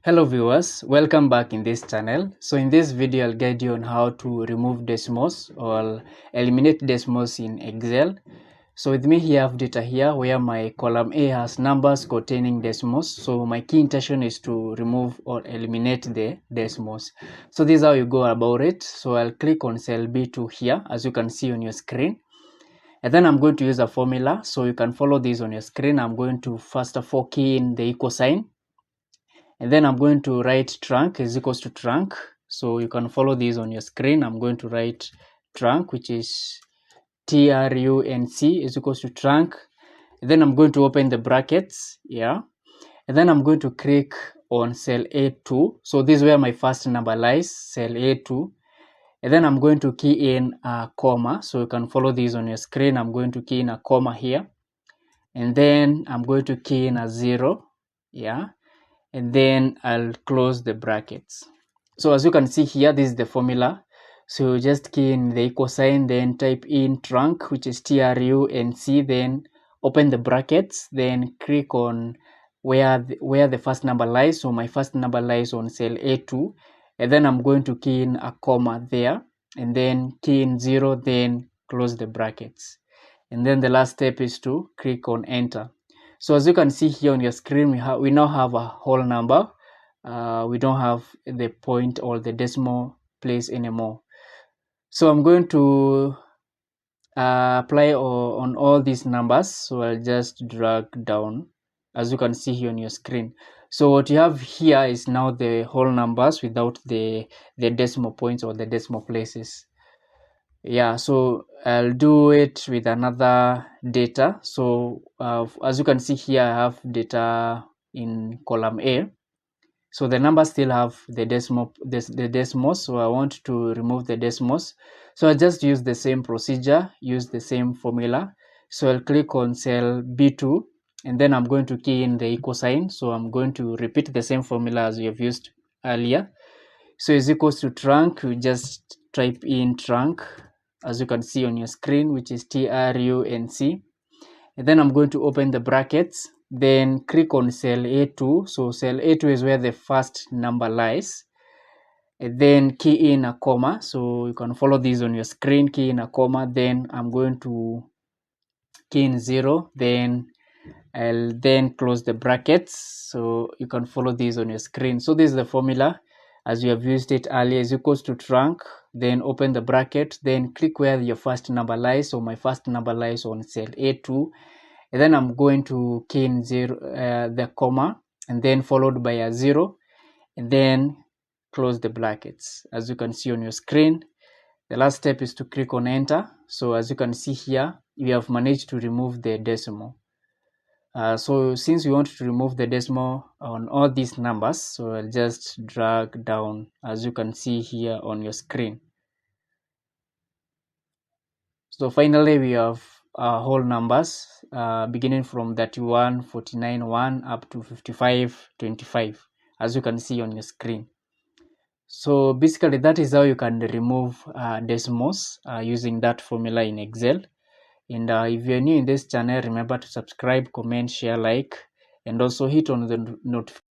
Hello viewers, welcome back in this channel. So in this video I'll guide you on how to remove decimals or eliminate decimals in Excel. So with me here I have data here where my column A has numbers containing decimals. So my key intention is to remove or eliminate the decimals. So this is how you go about it. So I'll click on cell B2 here as you can see on your screen. And then I'm going to use a formula so you can follow this on your screen. I'm going to first of all key in the equal sign. And then I'm going to write trunk is equals to trunk. So you can follow this on your screen. I'm going to write trunk, which is TRUNC is equals to trunk. And then I'm going to open the brackets. Yeah. And then I'm going to click on cell A2. So this is where my first number lies, cell A2. And then I'm going to key in a comma. So you can follow this on your screen. I'm going to key in a comma here. And then I'm going to key in a 0. Yeah. And then I'll close the brackets. So as you can see here, this is the formula. So just key in the equal sign, then type in trunk, which is TRUNC, then open the brackets, then click on where the first number lies. So my first number lies on cell A2, and then I'm going to key in a comma there, and then key in 0, then close the brackets. And then the last step is to click on enter. So as you can see here on your screen, we now have a whole number. We don't have the point or the decimal place anymore. So I'm going to apply on all these numbers. So I'll just drag down, as you can see here on your screen. So what you have here is now the whole numbers without the decimal points or the decimal places. Yeah, so I'll do it with another data. So as you can see here, I have data in column A. So the numbers still have the decimals. So I want to remove the decimals. So I just use the same procedure, use the same formula. So I'll click on cell B2, and then I'm going to key in the equal sign. So I'm going to repeat the same formula as we have used earlier. So is equals to trunk. We just type in trunk, as you can see on your screen, which is TRUNC. And then I'm going to open the brackets, then click on cell A2. So cell A2 is where the first number lies. And then key in a comma. So you can follow this on your screen, key in a comma. Then I'm going to key in 0. Then I'll then close the brackets. So you can follow this on your screen. So this is the formula as you have used it earlier, is equals to trunk, then open the bracket, then click where your first number lies. So my first number lies on cell A2, and then I'm going to key in 0, the comma, and then followed by a 0, and then close the brackets. As you can see on your screen, the last step is to click on enter. So as you can see here, we have managed to remove the decimal. So since we want to remove the decimal on all these numbers, so I'll just drag down, as you can see here on your screen. So finally we have whole numbers beginning from 31, 49, 1 up to 55, 25, as you can see on your screen. So basically that is how you can remove decimals using that formula in Excel. And if you're new in this channel, remember to subscribe, comment, share, like, and also hit on the notification